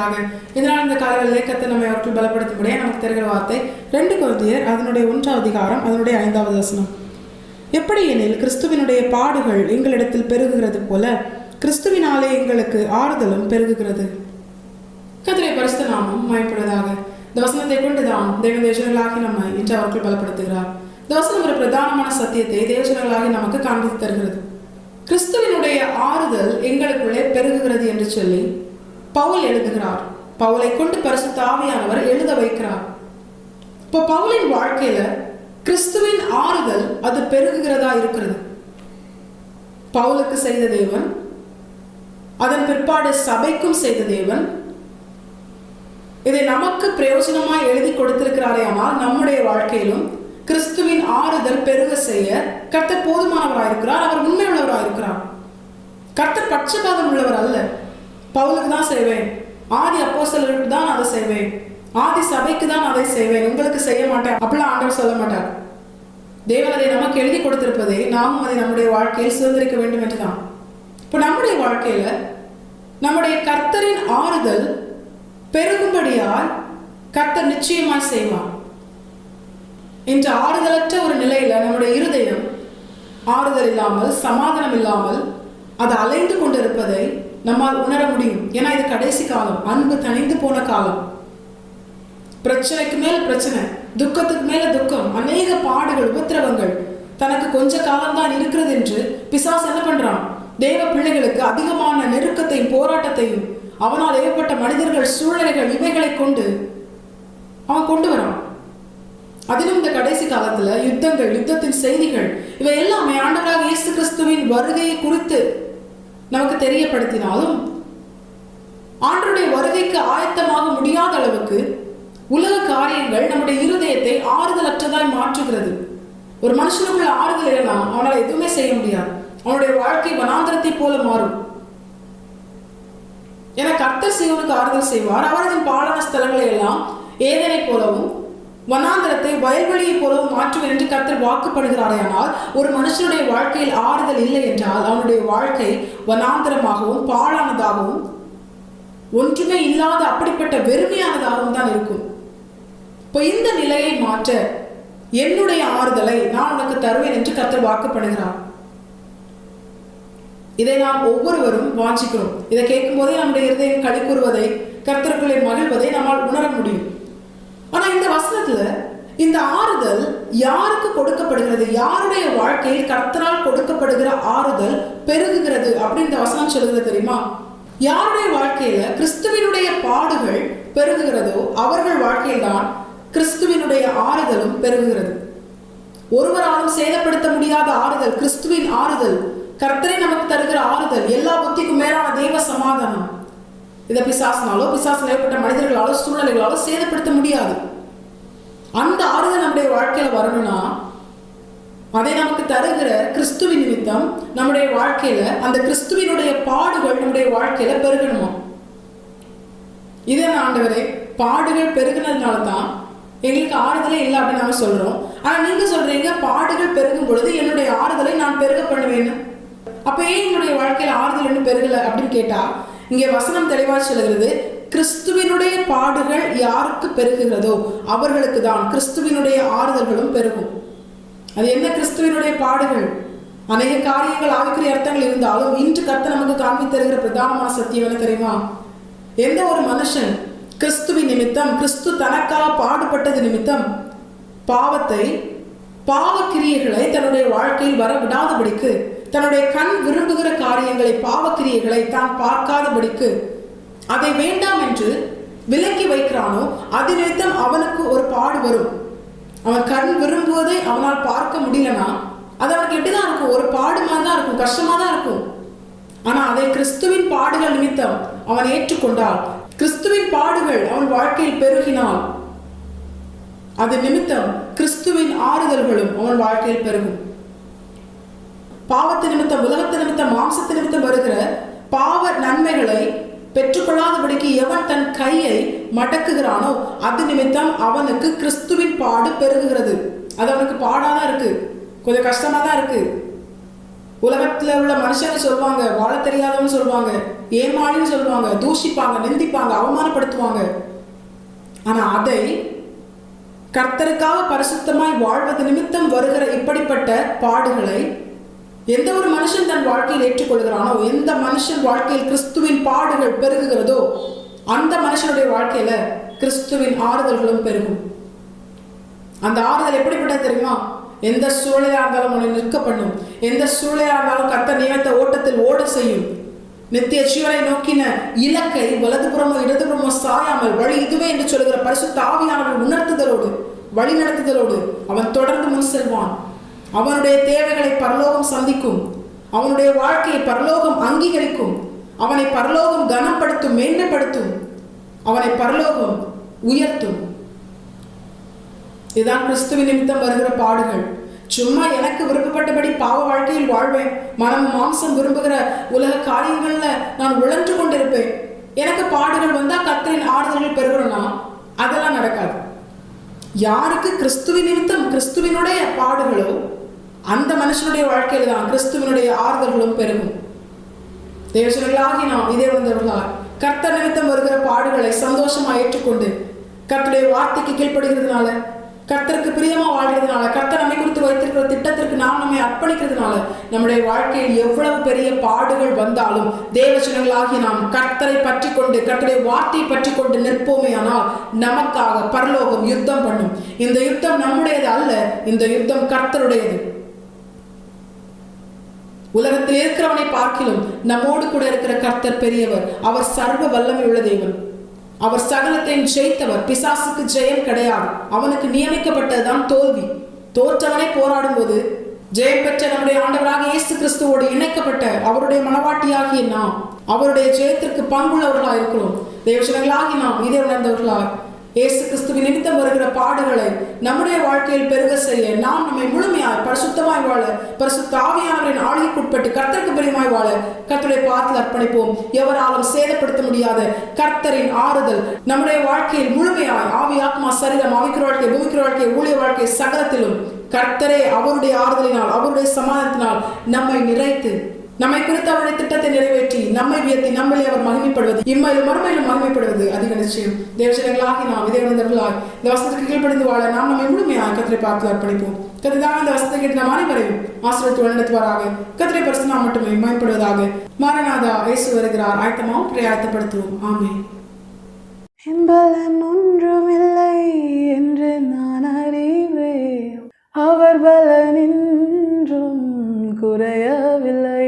செய்வாராக. இதனால் இந்த காலங்களிலே கர்த்தர் நம்மை அவர்கள் பலப்படுத்தும்படியே நமக்கு தருகிற வார்த்தை 2 கொரிந்தியர் அதனுடைய 1ஆம் அதிகாரம் அதனுடைய 5வது வசனம். எப்படி எனில் கிறிஸ்துவினுடைய பாடுகள் எங்களிடத்தில் பெருகுகிறது போல கிறிஸ்துவினாலே எங்களுக்கு ஆறுதலும் பெருகுகிறது. கர்த்தருடைய பரிசுத்த நாமம் மகிமைப்படுவதாக. இந்த வசனத்தை கொண்டுதான் தேவதேசங்களாகி நம்மை இன்று அவர்கள் பலப்படுத்துகிறார். இந்த வசனம் ஒரு பிரதானமான சத்தியத்தை தேவஜனங்களாகி நமக்கு காண்பித்து தருகிறது. கிறிஸ்துவினுடைய ஆறுதல் எங்களுக்குள்ளே பெருகுகிறது என்று சொல்லி பவுல் எழுதுகிறார். பவுலை கொண்டு பரிசுத்த ஆவியானவர் எழுத வைக்கிறார். இப்போ பவுலின் வாழ்க்கையில கிறிஸ்துவின் ஆறுதல் அது பெருகுகிறதா இருக்கிறது. பவுலுக்கு செய்த தேவன், அதன் பிற்பாடு சபைக்கும் செய்த தேவன், இதை நமக்கு பிரயோஜனமாய் எழுதி கொடுத்திருக்கிறாரே. ஆனால் நம்முடைய வாழ்க்கையிலும் கிறிஸ்துவின் ஆறுதல் பெருக செய்ய கர்த்தர் போதுமானவராயிருக்கிறார். அவர் உண்மை உள்ளவராயிருக்கிறார். கர்த்தர் பட்சபாதம் உள்ளவர் அல்ல. பவுலுக்கு தான் செய்வேன், ஆதி அப்போஸ்தலருக்கு தான் அதை செய்வேன், ஆதி சபைக்கு தான் அதை செய்வேன், உங்களுக்கு செய்ய மாட்டேன் அப்படிலாம் ஆண்டவர் சொல்ல மாட்டார். தேவன் அதை நமக்கு எழுதி கொடுத்திருப்பதை நாமும் அதை நம்முடைய வாழ்க்கையில் சுதந்திரிக்க வேண்டும் என்றுதான். இப்போ நம்முடைய வாழ்க்கையில நம்முடைய கர்த்தரின் ஆறுதல் பெருகும்படியால் கர்த்தர் நிச்சயமாய் செய்வார். இன்று ஆறுதலற்ற ஒரு நிலையில நம்முடைய இருதயம் ஆறுதல் இல்லாமல், சமாதானம் இல்லாமல் அது அலைந்து கொண்டிருப்பதை நம்மால் உணர முடியும். ஏன்னா இது கடைசி காலம், அன்பு தணிந்து போன காலம். பிரச்சனைக்கு மேல பிரச்சனை, துக்கத்துக்கு மேல துக்கம், அநேக பாடுகள், உபத்திரவங்கள் தனக்கு கொஞ்ச காலம்தான் இருக்கிறது என்று பிசாசு என்ன பண்றான்? தேவ பிள்ளைகளுக்கு அதிகமான நெருக்கத்தையும் போராட்டத்தையும் அவனால் ஏற்பட்ட மனிதர்கள், சூழ்நிலைகள், இவைகளை கொண்டு அவன் கொண்டு வரான். அதிலும் இந்த கடைசி காலத்துல யுத்தங்கள், யுத்தத்தின் செய்திகள், இவை எல்லாமே ஆண்டவராக இயேசு கிறிஸ்துவின் வருகையை குறித்து நமக்கு தெரியப்படுத்தினாலும் ஆண்டவருடைய வருகைக்கு ஆயத்தமாக முடியாத அளவுக்கு உலக காரியங்கள் நம்முடைய இருதயத்தை ஆறுதலற்றதாய் மாற்றுகிறது. ஒரு மனுஷனுக்குள்ள ஆறுதல் இல்லைன்னா அவனால் எதுவுமே செய்ய முடியாது. அவனுடைய வாழ்க்கை வனாந்திரத்தை போல மாறும். என கர்த்தர் சீயோனுக்கு ஆறுதல் செய்வார். அவரது பாழான ஸ்தலங்களை எல்லாம் ஏதேனை போலவும் வனாந்திரத்தை வயல்வெளியை போலவும் மாற்றுவேன் என்று கர்த்தர் வாக்குப்படுகிறாரே. ஆனால் ஒரு மனுஷனுடைய வாழ்க்கையில் ஆறுதல் இல்லை என்றால் அவனுடைய வாழ்க்கை வனாந்திரமாகவும் பாழானதாகவும் ஒன்றுமே இல்லாத அப்படிப்பட்ட வெறுமையானதாகவும் தான் இருக்கும். இப்போ இந்த நிலையை மாற்ற என்னுடைய ஆறுதலை நான் உனக்கு தருவேன் என்று கர்த்தர் வாக்குப்படுகிறார். இதை நாம் ஒவ்வொருவரும் வாஞ்சிக்கிறோம். இதை கேட்கும் போதே நம்முடைய இருதயம் களி கூறுவதை, கர்த்தருக்குள்ளே மகிழ்வதை நம்மால் உணர முடியும். ஆனா இந்த வசனத்துல இந்த ஆறுதல் யாருக்கு கொடுக்கப்படுகிறது? யாருடைய வாழ்க்கையில் கர்த்தரால் கொடுக்கப்படுகிற ஆறுதல் பெருகுகிறது அப்படின்னு இந்த வசனம் சொல்லுகிறது தெரியுமா? யாருடைய வாழ்க்கையில கிறிஸ்துவினுடைய பாடுகள் பெருகுகிறதோ அவர்கள் வாழ்க்கையில் தான் கிறிஸ்துவினுடைய ஆறுதலும் பெருகுகிறது. ஒருவராலும் சேதப்படுத்த முடியாத ஆறுதல் கிறிஸ்துவின் ஆறுதல், கர்த்தரை நமக்கு தருகிற ஆறுதல், எல்லா புத்திக்கும் மேலான தெய்வ சமாதானம். இதை பிசாசினாலோ, பிசாசில் ஏற்பட்ட மனிதர்களாலோ, சூழ்நிலைகளாலோ சேதப்படுத்த முடியாது. அந்த ஆறுதல் நம்முடைய வாழ்க்கையில வரணும்னா அதை நமக்கு தருகிற கிறிஸ்துவின் நிமித்தம் நம்முடைய வாழ்க்கையில அந்த கிறிஸ்துவினுடைய பாடுகள் நம்முடைய வாழ்க்கையில பெருகணுமா? இதே ஆண்டவரே, பாடுகள் பெருகினதுனால தான் எங்களுக்கு ஆறுதலே இல்லை அப்படின்னு நாம சொல்றோம். ஆனா நீங்க சொல்றீங்க பாடுகள் பெருகும் பொழுது என்னுடைய ஆறுதலை நான் பெருக பண்ணுவேன்னு. அப்ப ஏன் என்னுடைய வாழ்க்கையில ஆறுதல் இன்னும் பெருகல அப்படின்னு கேட்டா, இங்கே வசனம் தெளிவா சொல்லுகிறது, கிறிஸ்துவினுடைய பாடுகள் யாருக்கு பெருகுகிறதோ அவர்களுக்கு தான் கிறிஸ்துவினுடைய ஆறுதல்களும் பெருகும். அது என்ன கிறிஸ்துவினுடைய பாடுகள்? அநேக காரியங்கள், ஆவிக்குரிய அர்த்தங்கள் இருந்தாலும் இன்று கர்த்தர் நமக்கு காண்பித்து தருகிற பிரதானமான சத்தியம் என்ன தெரியுமா? எந்த ஒரு மனுஷன் கிறிஸ்துவின் நிமித்தம், கிறிஸ்து தனக்காக பாடுபட்டது நிமித்தம் பாவத்தை, பாவ கிரியைகளை தன்னுடைய வாழ்க்கையில் வர விடாதபடிக்கு, தன்னுடைய கண் விரும்புகிற காரியங்களை, பாவக்கிரியைகளை தான் பார்க்காதபடிக்கு, அதை வேண்டாம் என்று விலக்கி வைக்கிறானோ அது நிமித்தம் அவனுக்கு ஒரு பாடு வரும். அவன் கண் விரும்புவதை அவனால் பார்க்க முடியலனா அது அவனுக்கு எப்படிதான் இருக்கும்? ஒரு பாடு மாதிரி தான் இருக்கும், கஷ்டமா தான் இருக்கும். ஆனா அதை கிறிஸ்துவின் பாடுகள் நிமித்தம் அவன் ஏற்றுக்கொண்டால், கிறிஸ்துவின் பாடுகள் அவன் வாழ்க்கையில் பெருகினால், அது நிமித்தம் கிறிஸ்துவின் ஆறுதல்களும் அவன் வாழ்க்கையில் பெருகும். பாவத்து நிமித்தம், உலகத்து நிமித்தம், மாம்சத்து நிமித்தம் வருகிற பாவ நன்மைகளை பெற்றுக்கொள்ளாதபடிக்கு எவன் தன் கையை மடக்குகிறானோ அது நிமித்தம் அவனுக்கு கிறிஸ்துவின் பாடு பெருகுகிறது. அது அவனுக்கு பாடாதான் இருக்கு, கொஞ்சம் கஷ்டமா தான் இருக்கு. உலகத்துல உள்ள மனுஷங்க சொல்லுவாங்க, வாழ தெரியாதவன்னு சொல்லுவாங்க, ஏமாளின்னு சொல்லுவாங்க, தூஷிப்பாங்க, நிந்திப்பாங்க, அவமானப்படுத்துவாங்க. ஆனா அதை கர்த்தருக்காக பரிசுத்தமாய் வாழ்வது நிமித்தம் வருகிற இப்படிப்பட்ட பாடுகளை எந்த ஒரு மனுஷன் தன் வாழ்க்கையில் ஏற்றுக்கொள்கிறானோ, எந்த மனுஷன் வாழ்க்கையில் கிறிஸ்துவின் பாடுகள் பெருகுகிறதோ, அந்த மனுஷனுடைய வாழ்க்கையில கிறிஸ்துவின் ஆறுதல்களும் பெருகும். அந்த ஆறுதல் எப்படிப்பட்ட தெரியுமா? எந்த சூழ்நிலையா இருந்தாலும் உன்னை நிற்க பண்ணும். எந்த சூழ்நிலையா இருந்தாலும் கர்த்தர் நியமித்த ஓட்டத்தில் ஓட செய்யும். நித்திய ஜீவனை நோக்கின இலக்கை வலதுபுறமோ இடதுபுறமோ சாயாமல் வழி இதுவே என்று சொல்கிற பரிசுத்த ஆவியானவர் உணர்த்துதலோடு வழி நடத்துதலோடு அவன் தொடர்ந்து முன் செல்வான். அவனுடைய தேவைகளை பரலோகம் சந்திக்கும். அவனுடைய வாழ்க்கையை பரலோகம் அங்கீகரிக்கும். அவனை பரலோகம் கனப்படுத்தும், மேன்மைப்படுத்தும். அவனை பரலோகம் உயர்த்தும். இதுதான் கிறிஸ்துவின் நிமித்தம் வருகிற பாடுகள். சும்மா எனக்கு விருப்பப்பட்டபடி பாவ வாழ்க்கையில் வாழ்வேன், மனம் மாம்சம் விரும்புகிற உலக காரியங்கள்ல நான் உழன்று கொண்டிருப்பேன், எனக்கு பாடுகள் வந்தா கர்த்தரின் ஆறுதல்கள் பெறுகிறோம்னா அதெல்லாம் நடக்காது. யாருக்கு கிறிஸ்துவின் நிமித்தம் கிறிஸ்துவினுடைய பாடுகளோ அந்த மனுஷனுடைய வாழ்க்கையில தான் கிறிஸ்துவனுடைய ஆறுதல்களும் பெருகும். தேவசனங்களாகி நாம் இதே வந்தவர்களால் கர்த்தர் நிமித்தம் வருகிற பாடுகளை சந்தோஷமா ஏற்றுக்கொண்டு கர்த்தருடைய வார்த்தைக்கு கீழ்ப்படுகிறதுனால, கர்த்தருக்கு பிரியமா வாழ்கிறதுனால, கர்த்தர் நம்மை குறித்து வைத்திருக்கிற திட்டத்திற்கு நாம் நம்மை அர்ப்பணிக்கிறதுனால நம்முடைய வாழ்க்கையில் எவ்வளவு பெரிய பாடுகள் வந்தாலும் தேவசனங்களாகி நாம் கர்த்தரை பற்றி கொண்டு கர்த்தருடைய வார்த்தையை பற்றி கொண்டு நிற்போமே, ஆனால் நமக்காக பரலோகம் யுத்தம் பண்ணும். இந்த யுத்தம் நம்முடையது அல்ல, இந்த யுத்தம் கர்த்தருடையது. உலகத்தில் இருக்கிறவனை பார்க்கிலும் நம்மோடு கூட இருக்கிற கர்த்தர் பெரியவர். அவர் சர்வ வல்லமை உள்ள தேவன். அவர் சகலத்தையும் ஜெயித்தவர். பிசாசுக்கு ஜெயம் கிடையாது. அவனுக்கு நியமிக்கப்பட்டதுதான் தோல்வி. தோற்றவனை போராடும் போது ஜெயம் பெற்ற நம்முடைய ஆண்டவராக இயேசு கிறிஸ்துவோடு இணைக்கப்பட்ட அவருடைய மனவாட்டியாகிய நாம் அவருடைய ஜெயத்திற்கு பங்குள்ளவர்களாக இருக்கிறோம். தேவசனங்களாகி நாம் இதை உணர்ந்தவர்களாக இயேசு கிறிஸ்துவின் நிமித்தம் வருகிற பாடுகளை நம்முடைய வாழ்க்கையில் பெருக செய்ய நாம் நம்மை முழுமையாய் பரிசுத்தமாய் வாழ, பரிசுத்த ஆவியானவரின் ஆளுகைக்குட்பட்டு கர்த்தருக்கு பிரியமாய் வாழ கர்த்தருடைய பாதத்தில் அர்ப்பணிப்போம். எவராலும் சேதப்படுத்த முடியாத கர்த்தரின் ஆறுதல் நம்முடைய வாழ்க்கையில் முழுமையாய் ஆவி, ஆத்மா, சரீரம், ஆவிக்குரிய வாழ்க்கை, பூமிக்குரிய வாழ்க்கை, ஊழிய வாழ்க்கை சகலத்திலும் கர்த்தரே அவருடைய ஆறுதலினால் அவருடைய சமாதானத்தினால் நம்மை நிறைத்து நம்மை குறித்து அவருடைய திட்டத்தை நிறைவேற்றி நம்மை வியத்தி நம்மளே அவர் மகிமைப்படுவது, இம்மையிலும் மறுமையிலும் மகிமைப்படுவது அதிக நிச்சயம். தேவசனங்களாகி நாம் இதே வந்தவர்களாய் இந்த வசனத்துக்கு கீழ்ப்படிந்து வாழ நாம் நம்மை முழுமையாக கர்த்தரை பார்த்து அர்ப்பணிப்போம். கர்த்தர் இந்த வசனத்தை கேட்டு நாம் அனைவரையும் ஆசீர்வதித்து வழிநடத்துவாராக. கர்த்தரை பரிசுத்தம் நாம் மட்டுமே மகிமைப்படுவதாக. மாரநாதா, இயேசு வருகிறார். ஆயத்தமாவும் பிரயாயத்தப்படுத்துவோம். ஆமென். பலன் ஒன்றுமில்லை என்று நான் அறிவேன், அவர் பலன் இன்றும் குறையவில்லை.